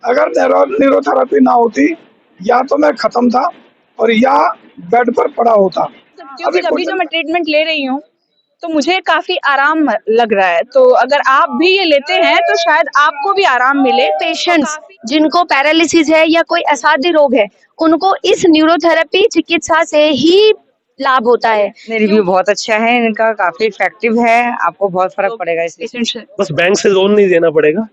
अगर न्यूरोथेरेपी ना होती, या तो मैं खत्म था और या बेड पर पड़ा होता। क्योंकि अभी अभी कुछ जो मैं ट्रीटमेंट ले रही हूँ, तो मुझे काफ़ी आराम लग रहा है। तो अगर आप भी ये लेते हैं, तो शायद आपको भी आराम मिले और पेशेंट्स काफ़ी जिनको पैरालिसिस है या कोई असाध्य रोग है, उनको इस न्यूरोथेरेपी चिकित्सा से ही लाभ होता है। नहीं, रिव्यू बहुत अच्छा है इनका, काफी इफेक्टिव है, आपको बहुत फर्क पड़ेगा इससे। पेशेंट्स हैं। बस बैंक से लोन नहीं देना पड़ेगा,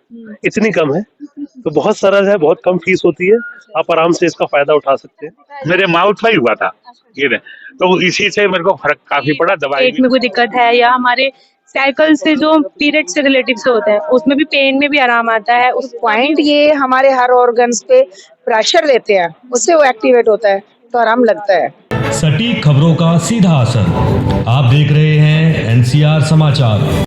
इतनी कम है, तो बहुत सरल है, बहुत कम फीस होती है, आप आराम से इसका फायदा उठा सकते हैं। मेरे माउथ में ही हुआ था ये ने, तो इसी से मेरे को फर्क काफी पड़ा। दवाई पेट में कोई दिक्कत है या हमारे साइकिल से जो पीरियड से रिलेटिव से होता है उसमें भी पेन में भी आराम आता है। उस पॉइंट ये हमारे हर ऑर्गन्स पे प्रेशर देते हैं, उससे वो एक्टिवेट होता है, तो आराम लगता है। सटीक खबरों का सीधा असर। आप देख रहे हैं एनसीआर समाचार।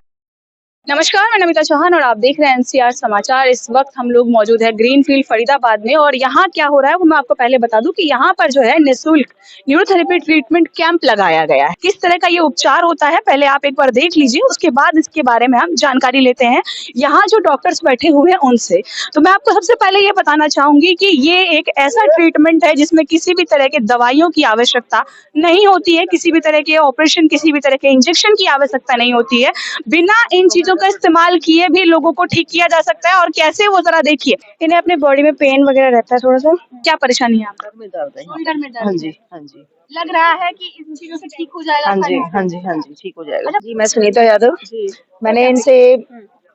नमस्कार, मैं नमिता चौहान और आप देख रहे हैं एनसीआर समाचार। इस वक्त हम लोग मौजूद है ग्रीनफील्ड फरीदाबाद में और यहाँ क्या हो रहा है वो मैं आपको पहले बता दूं कि यहाँ पर जो है निःशुल्क न्यूरोथेरेपी ट्रीटमेंट कैंप लगाया गया है। किस तरह का ये उपचार होता है पहले आप एक बार देख लीजिए, उसके बाद इसके बारे में हम जानकारी लेते हैं यहाँ जो डॉक्टर्स बैठे हुए हैं उनसे। तो मैं आपको सबसे पहले ये बताना चाहूंगी कि ये एक ऐसा ट्रीटमेंट है जिसमें किसी भी तरह के दवाइयों की आवश्यकता नहीं होती है, किसी भी तरह के ऑपरेशन, किसी भी तरह के इंजेक्शन की आवश्यकता नहीं होती है। बिना इन चीजों का इस्तेमाल किए भी लोगों को ठीक किया जा सकता है। और कैसे, वो जरा देखिए। इन्हें अपने बॉडी में पेन वगैरह रहता है थोड़ा सा। क्या परेशानी है आपको? में दर्द है, शोल्डर में दर्द हाँ है। जी, हाँ जी, लग रहा है कि इन चीजों से ठीक हो जाएगा। हाँ जी, सारी हाँ जी, हाँ जी, ठीक हो जाएगा। अच्छा। जी, मैं सुनीता यादव, जी। मैंने इनसे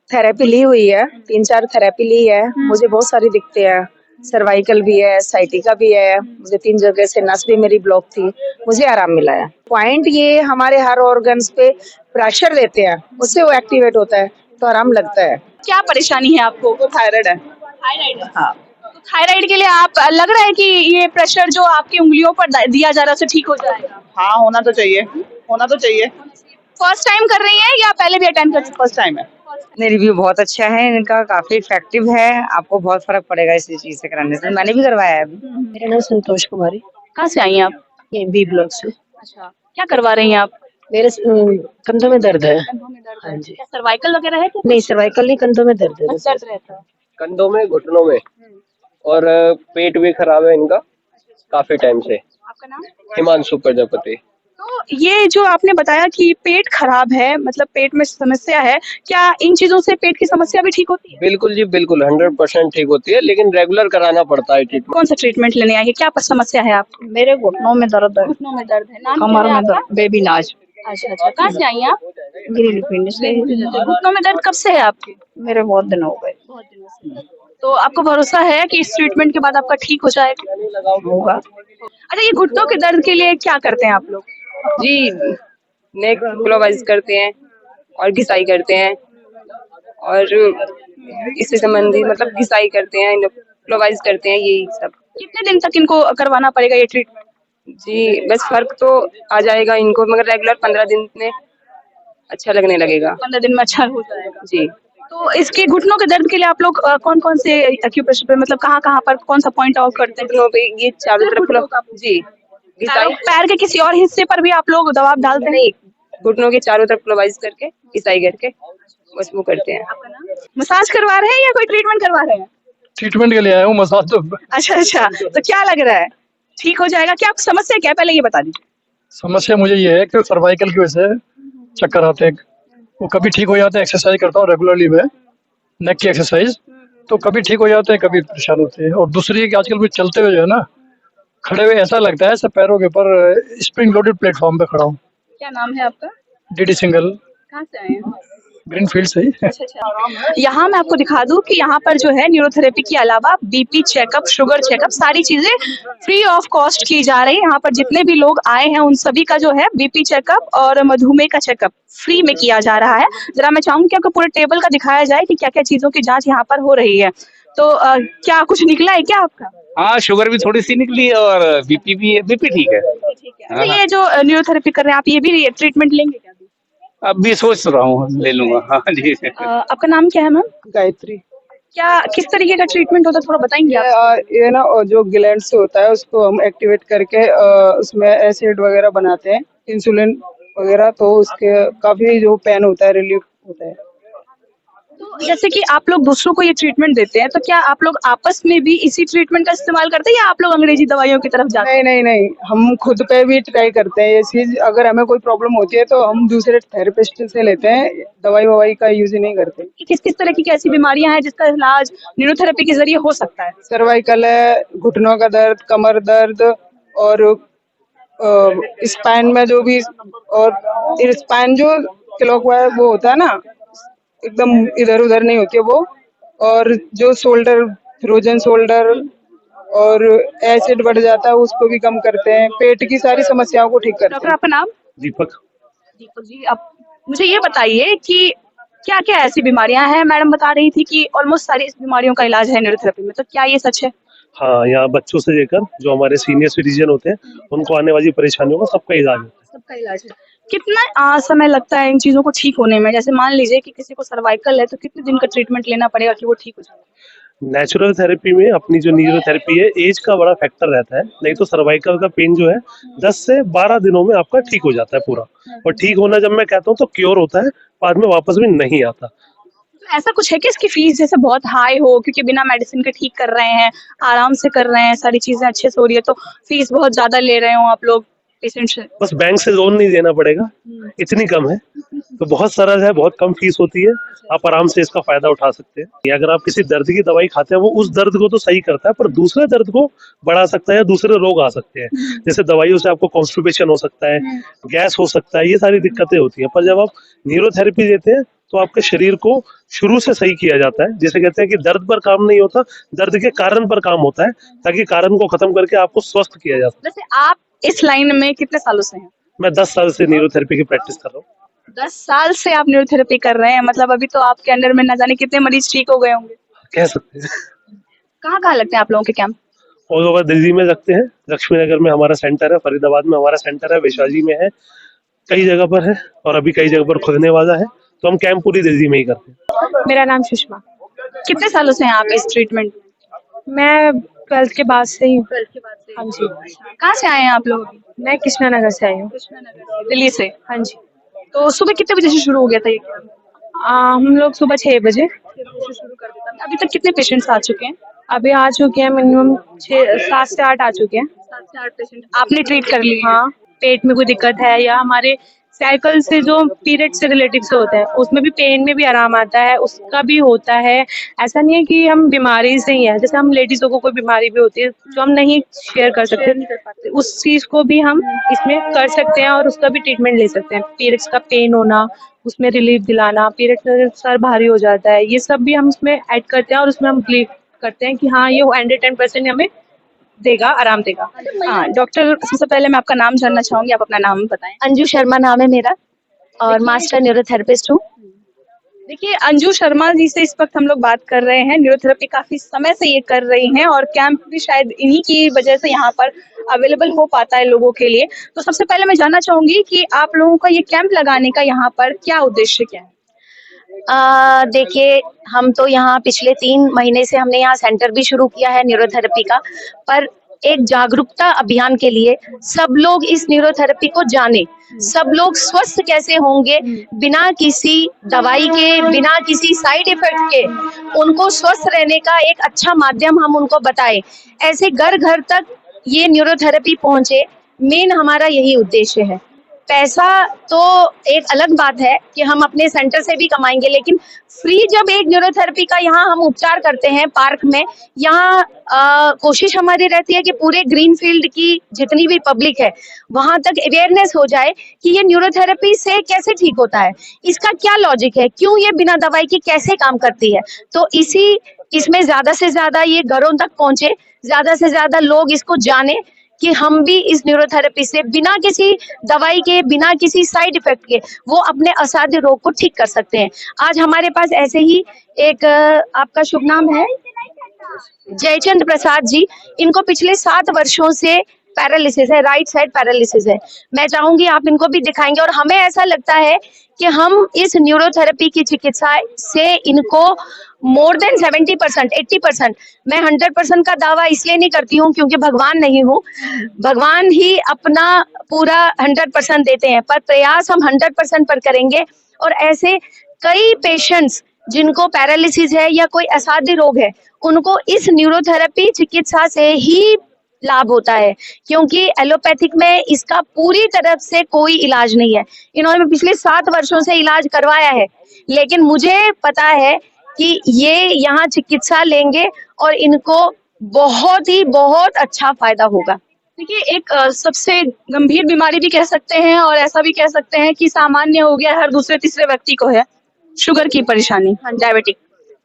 थेरेपी ली हुई है, 3-4 थेरेपी ली है, मुझे बहुत सारी दिक्कतें हैं, सर्वाइकल भी है, साइटिका भी है, मुझे 3 जगह से नस भी मेरी ब्लॉक थी, मुझे आराम मिला है। पॉइंट ये हमारे हर ऑर्गन्स पे प्रेशर देते हैं, उससे वो एक्टिवेट होता है, तो आराम लगता है। क्या परेशानी है आपको? वो थायराइड है। थायराइड है। हाँ, तो थायराइड के लिए आप, लग रहा है कि ये प्रेशर जो आपकी उंगलियों पर दिया जा रहा है उसे ठीक हो जाएगा? हाँ, होना तो चाहिए, होना तो चाहिए। फर्स्ट टाइम कर रही हैं या पहले भी अटेंड कर चुकी? फर्स्ट टाइम है। नहीं, रिव्यू बहुत अच्छा है इनका, काफी इफेक्टिव है, आपको बहुत फर्क पड़ेगा इस चीज से कराने से। मैंने भी करवाया है अभी। मेरा नाम संतोष कुमारी, कहाँ से आई हैं आप? ये बी ब्लॉक से। अच्छा, क्या करवा रही हैं आप? मेरे कंधों में दर्द है। कंधों में दर्द हाँ है। जी। क्या सर्वाइकल वगैरह है? नहीं, सर्वाइकल नहीं, कंधों में दर्द है। दर्द रहता है। कंधों में, घुटनों में, और पेट भी खराब है इनका काफी टाइम से। आपका नाम? हिमांशु प्रजापति। तो ये जो आपने बताया कि पेट खराब है, मतलब पेट में समस्या है, क्या इन चीजों से पेट की समस्या भी ठीक होती है? बिल्कुल जी, बिल्कुल 100% ठीक होती है, लेकिन रेगुलर कराना पड़ता है ट्रीटमेंट। कौन सा ट्रीटमेंट लेने आई है? क्या समस्या है आपको? मेरे घुटनों में दर्द है, घुटनों में दर्द है। नाम कमर क्या है में आपका? दर्द, बेबी नाज। अच्छा अच्छा, कहाँ से आई हैं आप? गिरिडीह से। घुटनों में दर्द कब से है आपके? मेरे बहुत दिन हो गए। बहुत दिनों से। तो आपको भरोसा है कि इस ट्रीटमेंट के बाद आपका ठीक हो जाएगा? होगा। अच्छा, ये घुटनों के दर्द के लिए क्या करते हैं आप लोग? जी, नेक क्लोवाइज करते हैं और घिसाई करते हैं, और इससे संबंधित मतलब घिसाई करते हैं, क्लोवाइज करते हैं, यही सब। कितने दिन तक इनको करवाना पड़ेगा ये ट्रीटमेंट? जी, बस फर्क तो आ जाएगा इनको, मगर रेगुलर 15 दिन में अच्छा लगने लगेगा। 15 दिन में अच्छा हो जाएगा। जी, तो इसके घुटनों के दर्द के लिए आप लोग कौन कौन से एक्यूप्रेशर पे, मतलब कहाँ कहाँ पर कौन सा पॉइंट आउट करते हैं? घुटनों पे ये चारों तरफ जी, घिसाई। पैर के किसी और हिस्से पर भी आप लोग दबाव डालते हैं? नहीं, घुटनों के चारों तरफ क्लोवाइज करके, घिसाई करके बस वो करते हैं। मसाज करवा रहे हैं या कोई ट्रीटमेंट करवा रहे हैं? ट्रीटमेंट के लिए आया हूँ, मसाज तो। अच्छा अच्छा, तो क्या लग रहा है, ठीक हो जाएगा? क्या समस्या क्या है पहले ये बता दीजिए। समस्या मुझे ये है कि सर्वाइकल की वजह से चक्कर आते हैं, वो कभी ठीक हो जाते हैं, एक्सरसाइज करता हूँ रेगुलरली मैं, नेक की एक्सरसाइज, तो कभी ठीक हो जाते हैं, कभी परेशान होते हैं। और दूसरी है कि आजकल कुछ चलते हुए जो है ना, खड़े हुए ऐसा लगता है सब पैरों के ऊपर स्प्रिंग लोडेड प्लेटफॉर्म पे खड़ा हूँ। क्या नाम है आपका? डीडी सिंगल, कहाँ से आए हैं? ग्रीनफील्ड से ही। अच्छा अच्छा, यहाँ मैं आपको दिखा दूं कि यहाँ पर जो है न्यूरोथेरेपी के अलावा बीपी चेकअप, शुगर चेकअप, सारी चीजें फ्री ऑफ कॉस्ट की जा रही है। यहाँ पर जितने भी लोग आए हैं उन सभी का जो है बीपी चेकअप और मधुमेह का चेकअप फ्री में किया जा रहा है। जरा मैं चाहूंगी कि आपको पूरे टेबल का दिखाया जाए कि क्या क्या चीजों की जाँच यहाँ पर हो रही है। तो क्या कुछ निकला है क्या आपका? हाँ, शुगर भी थोड़ी सी निकली है और बीपी भी है, बीपी ठीक है। अच्छा, ये जो न्यूरोथेरेपी कर रहे हैं आप, ये भी ट्रीटमेंट लेंगे क्या? अब भी सोच रहा हूँ ले लूंगा। हाँ जी। आपका नाम क्या है मैम? गायत्री। क्या किस तरीके का ट्रीटमेंट होता है, थोड़ा बताएंगे आप? ये ना जो ग्लैंड से होता है उसको हम एक्टिवेट करके उसमें एसिड वगैरह बनाते हैं, इंसुलिन वगैरह, तो उसके काफी जो पेन होता है रिलीफ होता है। तो जैसे कि आप लोग दूसरों को ये ट्रीटमेंट देते हैं तो क्या आप लोग आपस में भी इसी ट्रीटमेंट का इस्तेमाल करते हैं या आप लोग अंग्रेजी दवाइयों की तरफ जाते हैं? नहीं नहीं नहीं, हम खुद पे भी ट्राई करते हैं ये चीज। अगर हमें कोई प्रॉब्लम होती है तो हम दूसरे थेरेपिस्ट से लेते हैं, दवाई ववाई का यूज ही नहीं करते। कि किस किस तरह की ऐसी बीमारियां हैं जिसका इलाज न्यूरोथेरेपी के जरिए हो सकता है? सर्वाइकल है, घुटनों का दर्द, कमर दर्द, और स्पाइन में जो भी, और स्पाइन जो क्लॉकवाइज वो होता है ना, एकदम इधर उधर नहीं होती है वो, और जो शोल्डर, फ्रोजन शोल्डर, और एसिड बढ़ जाता है उसको भी कम करते हैं। पेट की सारी समस्याओं को ठीक करते डॉक्टर हैं। आपका नाम? दीपक। दीपक जी, आप मुझे ये बताइए कि क्या क्या ऐसी बीमारियां हैं? मैडम बता रही थी कि ऑलमोस्ट सारी बीमारियों का इलाज है न्यूरोथेरेपी में, तो क्या ये सच है? हाँ, यहाँ बच्चों से लेकर जो हमारे सीनियर सिटीजन होते हैं उनको आने वाली परेशानियों का सबका इलाज होता है। सबका इलाज है। कितना समय लगता है इन चीजों को ठीक होने में? जैसे मान लीजिए कि किसी को सर्वाइकल है तो कितने दिन का ट्रीटमेंट लेना पड़ेगा कि वो ठीक हो जाए? नेचुरल थेरेपी में अपनी जो न्यूरोथेरेपी है, एज का बड़ा फैक्टर रहता है। नहीं तो सर्वाइकल का पेन जो है 10 से 12 दिनों में आपका ठीक हो जाता है पूरा। और ठीक होना जब मैं कहता हूँ तो क्योर होता है, बाद में वापस भी नहीं आता। तो ऐसा कुछ है कि इसकी फीस जैसे बहुत हाई हो क्योंकि बिना मेडिसिन के ठीक कर रहे हैं, आराम से कर रहे हैं, सारी चीजें अच्छे से हो रही है, तो फीस बहुत ज्यादा ले रहे हो आप लोग पेशेंट से? बस बैंक से लोन नहीं देना पड़ेगा, इतनी कम है। तो बहुत सरल है, बहुत कम फीस होती है, आप आराम से इसका फायदा उठा सकते हैं। अगर आप किसी दर्द की दवाई खाते हैं वो उस दर्द को तो सही करता है, पर दूसरे दर्द को बढ़ा सकता है या दूसरे रोग आ सकते हैं। जैसे दवाइयों से आपको कॉन्स्टिपेशन हो सकता है, गैस हो सकता है, ये सारी दिक्कतें होती हैं। पर जब आप न्यूरोथेरेपी देते हैं तो आपके शरीर को शुरू से सही किया जाता है। जैसे कहते हैं कि दर्द पर काम नहीं होता, दर्द के कारण पर काम होता है, ताकि कारण को खत्म करके आपको स्वस्थ किया जा सके। वैसे आप इस लाइन में कितने सालों से हैं? मैं 10 साल से न्यूरोथेरेपी की प्रैक्टिस कर रहा हूँ। 10 साल से आप न्यूरोथेरेपी कर रहे हैं, मतलब अभी तो आपके अंडर में ना जाने कितने मरीज ठीक हो गए होंगे। कह सकते हैं। कहाँ कहाँ लगते हैं आप लोगों के कैंप? ऑल ओवर दिल्ली में लगते हैं, लक्ष्मी नगर में हमारा सेंटर है, फरीदाबाद में हमारा सेंटर है, वैशाली में है, कई जगह पर है, और अभी कई जगह पर खुलने वाला है। तो हम कैंप पूरी दिल्ली में ही करते हैं। मेरा नाम सुषमा। कितने सालों से हैं आप इस ट्रीटमेंट में? मैं 12th के बाद से ही हूँ। 12th के बाद से? हाँ जी। कहाँ से आए हैं आप लोग? मैं कृष्णा नगर से आई हूँ। दिल्ली से? हाँ जी। तो सुबह कितने बजे से शुरू हो गया था ये कैंप? हम लोग सुबह 6 बजे। शुरू कर देता। अभी तक कितने पेशेंट्स आ चुके हैं? अभी आ चुके हैं मिनिमम 7 से 8 आ चुके हैं। 7 से 8 पेशेंट आपने ट्रीट कर लिए? हाँ, पेट में कोई दिक्कत है या हमारे साइकिल से जो पीरियड से रिलेटिव से होता है उसमें भी पेन में भी आराम आता है, उसका भी होता है। ऐसा नहीं है कि हम बीमारी से ही है, जैसे हम लेडीजों को कोई बीमारी भी होती है जो हम नहीं शेयर कर सकते, उस चीज को भी हम इसमें कर सकते हैं और उसका भी ट्रीटमेंट ले सकते हैं। पीरियड्स का पेन होना, उसमें रिलीफ दिलाना, पीरियड्स में सर भारी हो जाता है, ये सब भी हम उसमें ऐड करते हैं और उसमें हम बिलीव करते हैं कि हाँ ये 110% हमें देगा, आराम देगा। हाँ डॉक्टर, सबसे पहले मैं आपका नाम जानना चाहूंगी, आप अपना नाम बताएं। अंजू शर्मा नाम है मेरा और मास्टर न्यूरोथेरेपिस्ट हूँ। देखिए अंजू शर्मा जी से इस वक्त हम लोग बात कर रहे हैं। न्यूरोथेरेपी काफी समय से ये कर रही हैं और कैंप भी शायद इन्हीं की वजह से यहाँ पर अवेलेबल हो पाता है लोगों के लिए। तो सबसे पहले मैं जानना चाहूंगी कि आप लोगों का ये कैंप लगाने का यहाँ पर क्या उद्देश्य क्या है? देखिए, हम तो यहाँ पिछले 3 महीने से हमने यहाँ सेंटर भी शुरू किया है न्यूरोथेरेपी का, पर एक जागरूकता अभियान के लिए सब लोग इस न्यूरोथेरेपी को जाने, सब लोग स्वस्थ कैसे होंगे बिना किसी दवाई के, बिना किसी साइड इफेक्ट के, उनको स्वस्थ रहने का एक अच्छा माध्यम हम उनको बताएं, ऐसे घर घर तक ये न्यूरोथेरेपी पहुंचे। मेन हमारा यही उद्देश्य है। पैसा तो एक अलग बात है कि हम अपने सेंटर से भी कमाएंगे, लेकिन फ्री जब एक न्यूरोथेरेपी का यहाँ हम उपचार करते हैं पार्क में, यहाँ कोशिश हमारी रहती है कि पूरे ग्रीन फील्ड की जितनी भी पब्लिक है वहां तक अवेयरनेस हो जाए कि ये न्यूरोथेरेपी से कैसे ठीक होता है, इसका क्या लॉजिक है, क्यों ये बिना दवाई के कैसे काम करती है। तो इसमें ज्यादा से ज्यादा ये घरों तक पहुंचे, ज्यादा से ज्यादा लोग इसको जाने कि हम भी इस न्यूरोथेरेपी से बिना किसी दवाई के, बिना किसी साइड इफेक्ट के वो अपने असाध्य रोग को ठीक कर सकते हैं। आज हमारे पास ऐसे ही एक, आपका शुभ नाम है? जयचंद प्रसाद जी। इनको पिछले 7 वर्षों से पैरालिसिस है, राइट साइड पैरालिसिस है। मैं चाहूंगी आप इनको भी दिखाएंगे और हमें ऐसा लगता है कि हम इस न्यूरोथेरेपी की चिकित्सा से इनको मोर देन 70%, 80%, मैं 100% का दावा इसलिए नहीं करती हूँ क्योंकि भगवान नहीं हूँ, भगवान ही अपना पूरा 100% देते हैं, पर प्रयास हम 100% पर करेंगे। और ऐसे कई पेशेंट्स जिनको पैरालिसिस है या कोई असाध्य रोग है, उनको इस न्यूरोथेरेपी चिकित्सा से ही लाभ होता है, क्योंकि एलोपैथिक में इसका पूरी तरफ से कोई इलाज नहीं है। इन्होंने पिछले 7 वर्षों से इलाज करवाया है, लेकिन मुझे पता है कि ये यहाँ चिकित्सा लेंगे और इनको बहुत अच्छा फायदा होगा। देखिए एक सबसे गंभीर बीमारी भी कह सकते हैं और ऐसा भी कह सकते हैं कि सामान्य हो गया, हर दूसरे तीसरे व्यक्ति को है, शुगर की परेशानी, डायबिटिक।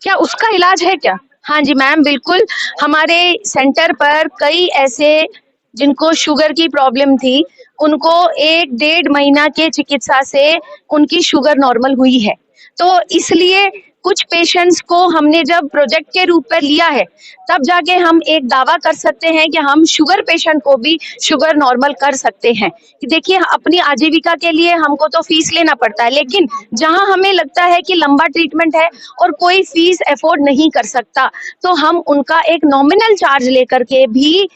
क्या उसका इलाज है क्या? हाँ जी मैम, बिल्कुल। हमारे सेंटर पर कई ऐसे जिनको शुगर की प्रॉब्लम थी, उनको 1-1.5 महीना के चिकित्सा से उनकी शुगर नॉर्मल हुई है। तो इसलिए कुछ पेशेंट्स को हमने जब प्रोजेक्ट के रूप में लिया है, तब जाके हम एक दावा कर सकते हैं कि हम शुगर पेशेंट को भी शुगर नॉर्मल कर सकते हैं। कि देखिए, अपनी आजीविका के लिए हमको तो फीस लेना पड़ता है, लेकिन जहां हमें लगता है कि लंबा ट्रीटमेंट है और कोई फीस अफोर्ड नहीं कर सकता, तो हम उनका एक नॉमिनल चार्ज लेकर के भी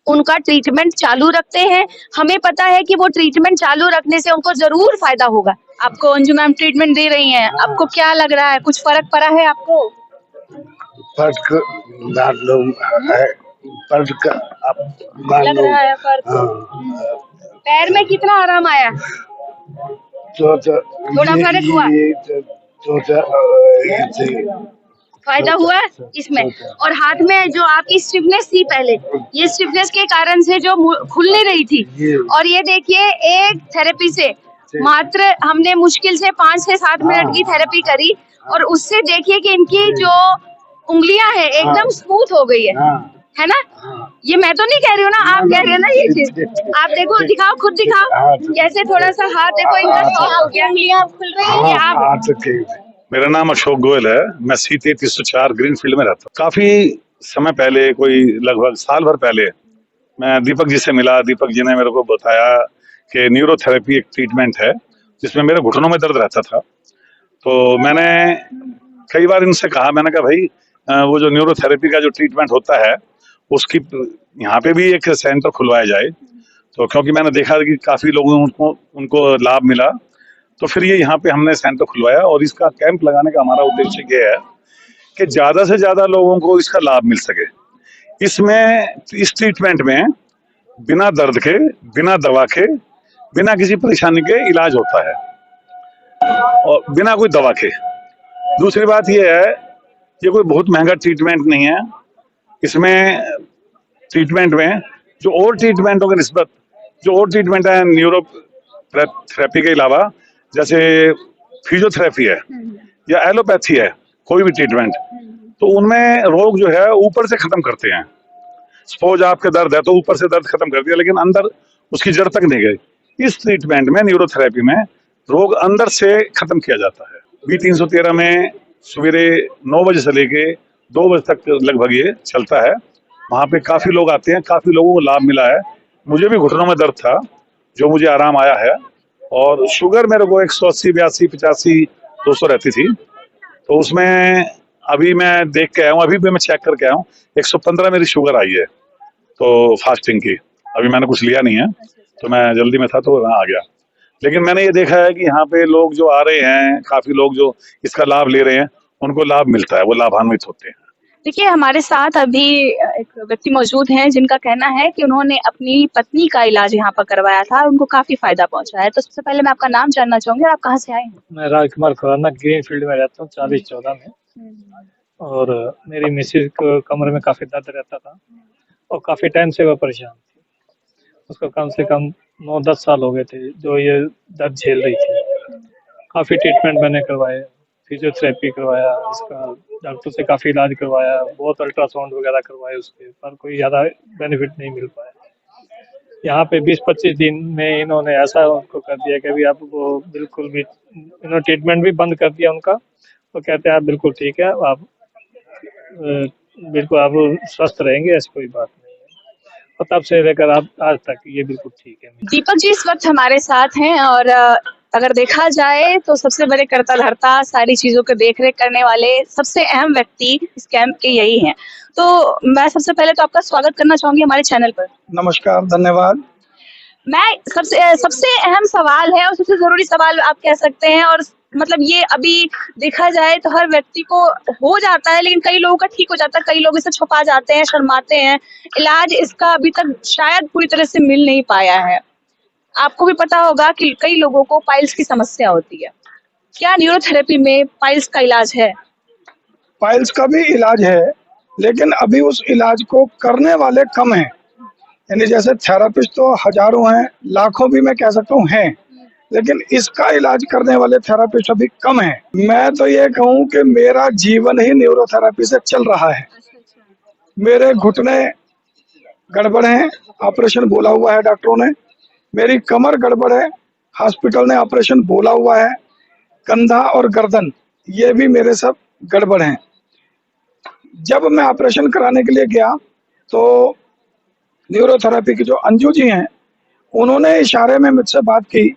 उनका ट्रीटमेंट चालू रखते हैं। हमें पता है कि वो ट्रीटमेंट चालू रखने से उनको जरूर फायदा होगा। आपको अंजू मैम ट्रीटमेंट दे रही हैं, आपको क्या लग रहा है, कुछ फर्क पड़ा है आपको? फर्क मालूम है, फर्क अब लग मालूम। रहा है फर्क? हाँ, पैर में कितना आराम आया? थोड़ा फर्क हुआ? फायदा हुआ इसमें? और हाथ में जो आपकी स्टिफनेस थी पहले, ये स्टिफनेस के कारण से जो खुल नहीं रही थी, और ये देखिए एक थेरेपी से मात्र हमने मुश्किल से 5 से 7 मिनट की थेरेपी करी, और उससे देखिए कि इनकी जो उंगलियां हैं एकदम स्मूथ हो गई है ना? ये मैं तो नहीं कह रही हूँ ना, आप कह रहे हैं ना ये चीज। आप देखो, दिखाओ, खुद दिखाओ कैसे, थोड़ा सा हाथ देखो, इनका सॉफ्ट हो गया, उंगलियां खुल रही है। आप मेरा नाम अशोक गोयल है, मैं C3304 ग्रीनफील्ड में रहता हूँ। काफी समय पहले, कोई लगभग साल भर पहले, मैं दीपक जी से मिला। दीपक जी ने मेरे को बताया कि न्यूरोथेरेपी एक ट्रीटमेंट है जिसमें मेरे घुटनों में दर्द रहता था। तो मैंने कई बार इनसे कहा, मैंने कहा भाई वो जो न्यूरोथेरेपी का जो ट्रीटमेंट होता है उसकी यहाँ पे भी एक सेंटर खुलवाया जाए। तो क्योंकि मैंने देखा कि काफी लोगों उनको लाभ मिला, तो फिर ये यहाँ पे हमने सेंटर खुलवाया। और इसका कैंप लगाने का हमारा उद्देश्य ये है कि ज्यादा से ज्यादा लोगों को इसका लाभ मिल सके। इसमें, इस ट्रीटमेंट में बिना दर्द के, बिना दवा के, बिना किसी परेशानी के इलाज होता है, और बिना कोई दवा के। दूसरी बात यह है, ये कोई बहुत महंगा ट्रीटमेंट नहीं है। इसमें ट्रीटमेंट में जो और ट्रीटमेंटों की निस्बत, जो और ट्रीटमेंट है न्यूरो थेरेपी के अलावा, जैसे फिजियोथेरेपी है या एलोपैथी है, कोई भी ट्रीटमेंट, तो उनमें रोग जो है ऊपर से खत्म करते हैं। सपोज आपके दर्द है तो ऊपर से दर्द खत्म कर दिया, लेकिन अंदर उसकी जड़ तक नहीं गई। इस ट्रीटमेंट में, न्यूरोथेरेपी में, रोग अंदर से खत्म किया जाता है। B313 में सवेरे 9 बजे से लेके 2 बजे तक लगभग ये चलता है। वहाँ पे काफी लोग आते हैं, काफी लोगों को लाभ मिला है। मुझे भी घुटनों में दर्द था, जो मुझे आराम आया है। और शुगर मेरे को 180, 82, 85, 200 रहती थी, तो उसमें अभी मैं देख के आया हूँ, अभी भी मैं चेक करके आया हूँ, 115 मेरी शुगर आई है, तो फास्टिंग की। अभी मैंने कुछ लिया नहीं है, तो मैं जल्दी में था तो वहाँ आ गया। लेकिन मैंने ये देखा है कि यहाँ पे लोग जो आ रहे हैं, काफी लोग जो इसका लाभ ले रहे हैं, उनको लाभ मिलता है, वो लाभान्वित होते हैं। देखिए हमारे साथ अभी एक व्यक्ति मौजूद हैं जिनका कहना है कि उन्होंने अपनी पत्नी का इलाज यहाँ पर करवाया था और उनको काफी फायदा पहुंचा है। तो सबसे पहले मैं आपका नाम जानना चाहूंगी और आप कहाँ से आए हैं? मैं राजकुमार खुराना ग्रीनफील्ड में रहता हूँ, 4014 में। और मेरी मिसेज को कमर में काफी दर्द रहता था और काफी टाइम से वो परेशान थी। उसको कम से कम 9-10 साल हो गए थे जो ये दर्द झेल रही थी। काफी ट्रीटमेंट मैंने करवाए, फिजियोथेरेपी करवाया, इसका डॉक्टर से काफी इलाज करवाया, बहुत अल्ट्रासाउंड वगैरह करवाए उसके, पर कोई ज्यादा बेनिफिट नहीं मिल पाया। यहाँ पे 20-25 दिन में इन्होंने ऐसा उनको कर दिया कि अभी आप वो बिल्कुल भी, इन्होंने ट्रीटमेंट भी बंद कर दिया उनका। वो कहते हैं आप बिल्कुल ठीक है, आप बिल्कुल आप स्वस्थ रहेंगे, ऐसी कोई बात नहीं है। और तब से लेकर आप आज तक ये बिल्कुल ठीक है। दीपक जी इस वक्त हमारे साथ हैं और अगर देखा जाए तो सबसे बड़े कर्ता धर्ता, सारी चीजों के देखरेख करने वाले सबसे अहम व्यक्ति इस कैंप के यही हैं। तो मैं सबसे पहले तो आपका स्वागत करना चाहूंगी हमारे चैनल पर। नमस्कार, धन्यवाद। मैं सबसे अहम सवाल है और सबसे जरूरी सवाल आप कह सकते हैं, और मतलब ये अभी देखा जाए तो हर व्यक्ति को हो जाता है, लेकिन कई लोगों का ठीक हो जाता है, कई लोग इसे छुपा जाते हैं, शर्माते हैं। इलाज इसका अभी तक शायद पूरी तरह से मिल नहीं पाया है। आपको भी पता होगा कि कई लोगों को पाइल्स की समस्या होती है। क्या न्यूरोथेरेपी में पाइल्स का इलाज है? पाइल्स का भी इलाज है, लेकिन अभी उस इलाज को करने वाले कम हैं। यानी जैसे थेरेपिस्ट तो हजारों हैं, लाखों भी मैं कह सकता हूँ हैं, लेकिन इसका इलाज करने वाले थेरेपिस्ट अभी कम हैं। मैं तो ये कहूँ कि मेरा जीवन ही न्यूरोथेरेपी से चल रहा है। मेरे घुटने गड़बड़ हैं, ऑपरेशन बोला हुआ है डॉक्टरों ने। मेरी कमर गड़बड़ है, हॉस्पिटल ने ऑपरेशन बोला हुआ है। कंधा और गर्दन ये भी मेरे सब गड़बड़ हैं। जब मैं ऑपरेशन कराने के लिए गया तो न्यूरोथेरेपी की जो अंजू जी हैं, उन्होंने इशारे में मुझसे बात की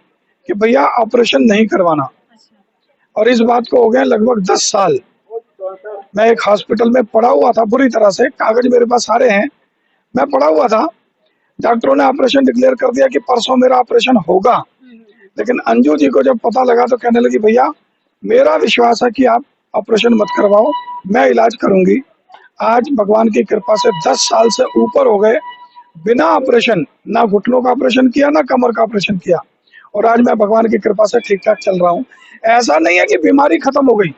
कि भैया ऑपरेशन नहीं करवाना। और इस बात को हो गए लगभग 10 साल। मैं एक हॉस्पिटल में पड़ा हुआ था बुरी तरह से, कागज मेरे पास सारे हैं, मैं पड़ा हुआ था। डॉक्टरों ने ऑपरेशन डिक्लेयर कर दिया कि परसों मेरा ऑपरेशन होगा, लेकिन अंजू जी को जब पता लगा तो कहने लगी भैया मेरा विश्वास है कि आप ऑपरेशन मत करवाओ, मैं इलाज करूंगी। आज भगवान की कृपा से 10 साल से ऊपर हो गए बिना ऑपरेशन, ना घुटनों का ऑपरेशन किया ना कमर का ऑपरेशन किया, और आज मैं भगवान की कृपा से ठीक ठाक चल रहा हूँ। ऐसा नहीं है कि बीमारी खत्म हो गई,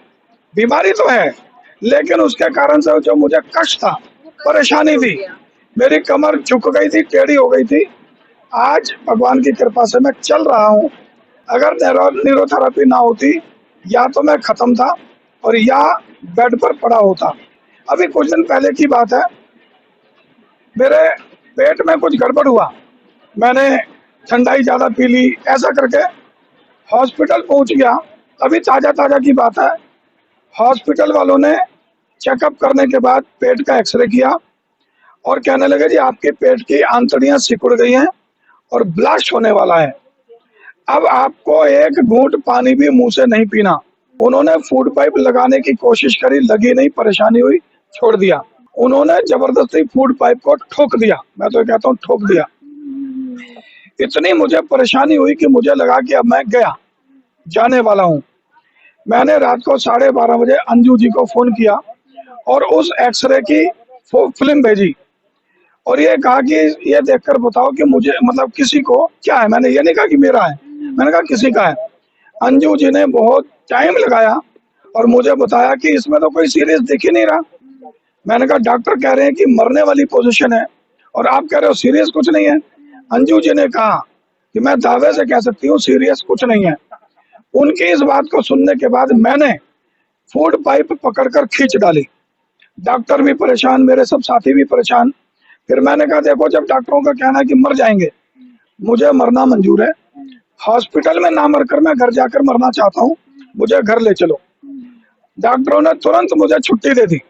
बीमारी तो है, लेकिन उसके कारण से जो मुझे कष्ट था, परेशानी थी, मेरी कमर झुक गई थी, टेढ़ी हो गई थी, आज भगवान की कृपा से मैं चल रहा हूँ। अगर न्यूरोथेरेपी ना होती या तो मैं खत्म था और या बेड पर पड़ा होता। अभी कुछ दिन पहले की बात है, मेरे पेट में कुछ गड़बड़ हुआ, मैंने ठंडाई ज्यादा पी ली, ऐसा करके हॉस्पिटल पहुंच गया। अभी ताजा ताजा की बात है, हॉस्पिटल वालों ने चेकअप करने के बाद पेट का एक्सरे किया और कहने लगे जी आपके पेट की आंतड़ियां सिकुड़ गई हैं और ब्लास्ट होने वाला है। अब आपको एक घूंट पानी भी मुंह से नहीं पीना। उन्होंने फूड पाइप लगाने की कोशिश करी, लगी नहीं, परेशानी हुई, छोड़ दिया। उन्होंने जबरदस्ती फूड पाइप को ठोक दिया, मैं तो कहता हूँ ठोक दिया। इतनी मुझे परेशानी हुई कि मुझे लगा कि अब मैं गया, जाने वाला हूँ। मैंने रात को 12:30 बजे अंजू जी को फोन किया और उस एक्सरे की फिल्म भेजी और ये कहा कि ये देखकर बताओ कि मुझे मतलब किसी को क्या है। मैंने ये नहीं कहा कि मेरा है, मैंने कहा किसी का है। अंजू जी ने बहुत टाइम लगाया और मुझे बताया कि इसमें तो कोई सीरियस दिख ही नहीं रहा। मैंने कहा डॉक्टर कह रहे हैं कि मरने वाली पोजीशन है और आप कह रहे हो सीरियस कुछ नहीं है। अंजू जी ने कहा कि मैं दावे से कह सकती हूँ सीरियस कुछ नहीं है। उनकी इस बात को सुनने के बाद मैंने फूड पाइप पकड़कर खींच डाली। डॉक्टर भी परेशान, मेरे सब साथी भी परेशान। फिर मैंने कहा देखो जब डॉक्टरों का कहना है कि मर जाएंगे, मुझे मरना मंजूर है। हॉस्पिटल में ना मरकर मैं घर जाकर मरना चाहता हूँ, मुझे घर ले चलो। डॉक्टरों ने तुरंत मुझे छुट्टी दे दी,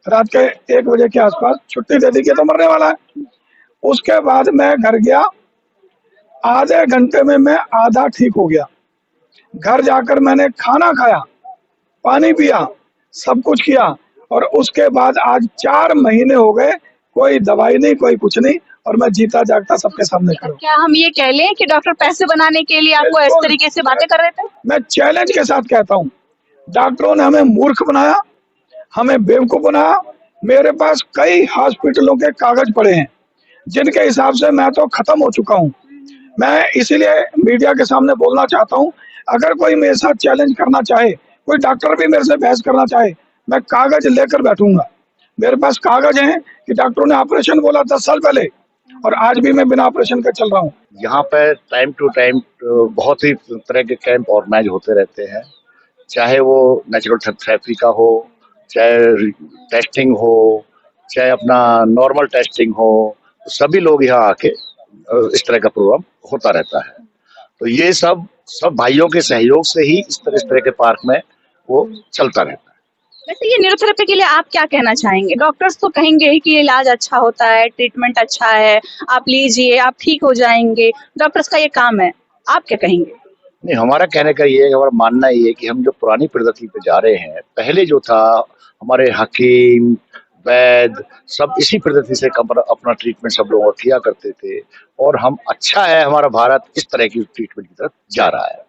रात के 1 बजे के आसपास छुट्टी दे दी कि तो मरने वाला है। उसके बाद मैं घर गया, आधे घंटे में मैं आधा ठीक हो गया। घर जाकर मैंने खाना खाया, पानी पिया, सब कुछ किया और उसके बाद आज 4 महीने हो गए, कोई दवाई नहीं, कोई कुछ नहीं, और मैं जीता जागता सबके सामने खड़ा हूं। क्या हम ये कह लें कि डॉक्टर पैसे बनाने के लिए आपको इस बिल्कुल। तरीके से बातें कर रहे थे? मैं चैलेंज के साथ कहता हूँ, डॉक्टरों ने हमें मूर्ख बनाया, हमें बेवकूफ बनाया। मेरे पास कई हॉस्पिटलों के कागज पड़े हैं जिनके हिसाब से मैं तो खत्म हो चुका हूँ। मैं इसीलिए मीडिया के सामने बोलना चाहता हूँ, अगर कोई मेरे साथ चैलेंज करना चाहे, कोई डॉक्टर भी मेरे से बहस करना चाहे, मैं कागज लेकर बैठूंगा। मेरे पास कागज हैं कि डॉक्टरों ने ऑपरेशन बोला 10 साल पहले और आज भी मैं बिना ऑपरेशन के चल रहा हूँ। यहाँ पर टाइम टू टाइम बहुत ही तरह के कैंप ऑर्गेनाइज होते रहते हैं, चाहे वो नेचुरल थेरेपी का हो, चाहे टेस्टिंग हो, चाहे अपना नॉर्मल टेस्टिंग हो, तो सभी लोग यहाँ आके इस तरह का प्रोग्राम होता रहता है। तो ये सब भाइयों के सहयोग से ही इस तरह के पार्क में वो चलता रहता है। वैसे ये न्यूरोथेरेपी के लिए आप क्या कहना चाहेंगे? डॉक्टर्स तो कहेंगे ही कि इलाज अच्छा होता है, ट्रीटमेंट अच्छा है, आप लीजिए, आप ठीक हो जाएंगे, डॉक्टर्स का ये काम है। आप क्या कहेंगे? नहीं, हमारा कहने का ये है, हमारा मानना ये है कि हम जो पुरानी पद्धति पे जा रहे हैं, पहले जो था हमारे हकीम, वैद्य सब इसी पद्धति से अपना ट्रीटमेंट सब लोग किया करते थे और हम अच्छा है हमारा भारत इस तरह की ट्रीटमेंट की तरफ जा रहा है।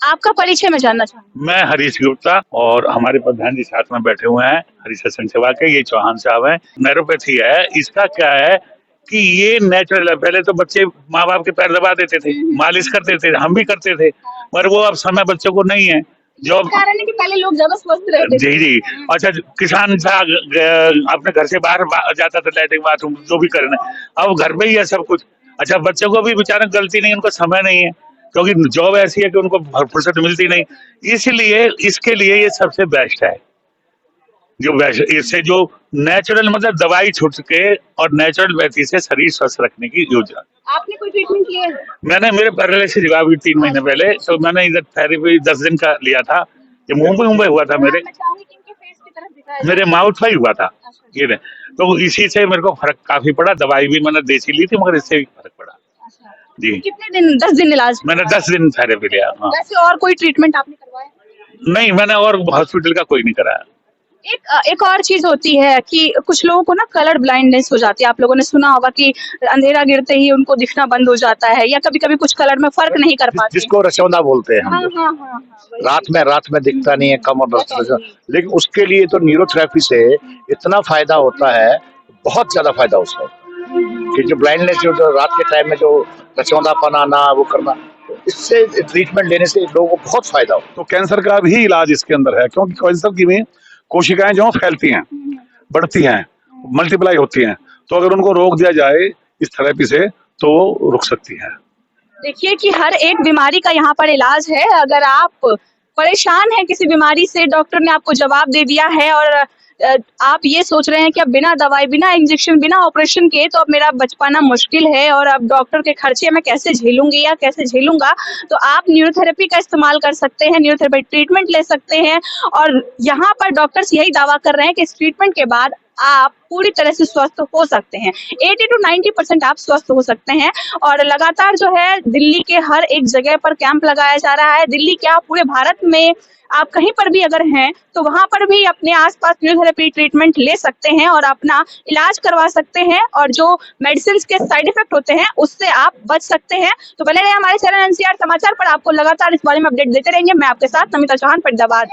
आपका परिचय मैं जानना चाहूंगी। मैं हरीश गुप्ता, और हमारे प्रधान जी साथ में बैठे हुए हैं, हरीश सत्संग सेवा के, ये चौहान साहब हैं। नेरोपैथी है, इसका क्या है कि ये नेचुरल है। पहले तो बच्चे माँ बाप के पैर दबा देते थे, मालिश करते थे, हम भी करते थे, पर वो अब समय बच्चों को नहीं है। जो कारण है कि पहले लोग ज्यादा स्वस्थ रहते थे। जी। अच्छा, किसान था, अपने घर से बाहर जाता था लैट्रिन बाथरूम जो भी करना, अब घर में ही है सब कुछ। अच्छा, बच्चों को भी बेचारा गलती नहीं, उनको समय नहीं है, क्योंकि जॉब ऐसी है कि उनको फुर्सत मिलती नहीं। इसलिए इसके लिए ये सबसे बेस्ट है। जो इससे जो नेचुरल मतलब दवाई छूट के और नेचुरल से शरीर स्वस्थ रखने की योजना। आपने कोई ट्रीटमेंट लिया है? मैंने मेरे पैरालिसिस हुआ अभी 3 महीने पहले, तो मैंने इधर थेरेपी 10 दिन का लिया था। ये मुंबई हुआ था मेरे मेरे माउथ पे ही हुआ था ये ने। तो इसी से मेरे को फर्क काफी पड़ा। दवाई भी मैंने देसी ली थी, मगर इससे भी फर्क पड़ा जी। कितने दिन? 10 दिन इलाज? मैंने 10 दिन थेरेपी लिया। हाँ। वैसे और कोई ट्रीटमेंट आपने करवाया? नहीं, मैंने और हॉस्पिटल का कोई नहीं कराया। एक और चीज होती है कि कुछ लोगों को ना कलर ब्लाइंडनेस हो जाती है। आप लोगों ने सुना होगा कि अंधेरा गिरते ही उनको दिखना बंद हो जाता है, या कभी कभी कुछ कलर में फर्क नहीं कर पाते। जिसको रचौंधा बोलते हैं हम हाँ, लोग। हाँ, हाँ, रात में दिखता नहीं है, कम और रचौंधा। लेकिन उसके लिए तो न्यूरोथेरेपी से इतना फायदा होता है, बहुत ज्यादा फायदा उसका, कि जो ब्लाइंडनेस जो रात के टाइम में जो रचौंधापन आना, वो करना, इससे ट्रीटमेंट लेने से लोगों को बहुत फायदा हो। तो कैंसर का भी इलाज इसके अंदर है, क्योंकि कैंसर की भी कोशिकाएं जो फैलती हैं, बढ़ती हैं, मल्टीप्लाई होती हैं, तो अगर उनको रोक दिया जाए इस थेरेपी से तो वो रुक सकती है। देखिए कि हर एक बीमारी का यहाँ पर इलाज है। अगर आप परेशान हैं किसी बीमारी से, डॉक्टर ने आपको जवाब दे दिया है, और आप ये सोच रहे हैं कि अब बिना दवाई, बिना इंजेक्शन, बिना ऑपरेशन के तो अब मेरा बच पाना मुश्किल है, और अब डॉक्टर के खर्चे मैं कैसे झेलूंगी या कैसे झेलूंगा, तो आप न्यूरोथेरेपी का इस्तेमाल कर सकते हैं, न्यूरोथेरेपी ट्रीटमेंट ले सकते हैं। और यहाँ पर डॉक्टर्स यही दावा कर रहे हैं कि इस ट्रीटमेंट के बाद आप पूरी तरह से स्वस्थ हो सकते हैं। 80 to 90% आप स्वस्थ हो सकते हैं। और लगातार जो है दिल्ली के हर एक जगह पर कैंप लगाया जा रहा है। दिल्ली क्या, पूरे भारत में आप कहीं पर भी अगर हैं तो वहां पर भी अपने आसपास न्यूरोथेरेपी ट्रीटमेंट ले सकते हैं और अपना इलाज करवा सकते हैं, और जो मेडिसिन के साइड इफेक्ट होते हैं उससे आप बच सकते हैं। तो बने रहे हमारे चैनल एनसीआर समाचार पर, आपको लगातार इस बारे में अपडेट देते रहेंगे। मैं आपके साथ नमिता चौहान, फरीदाबाद।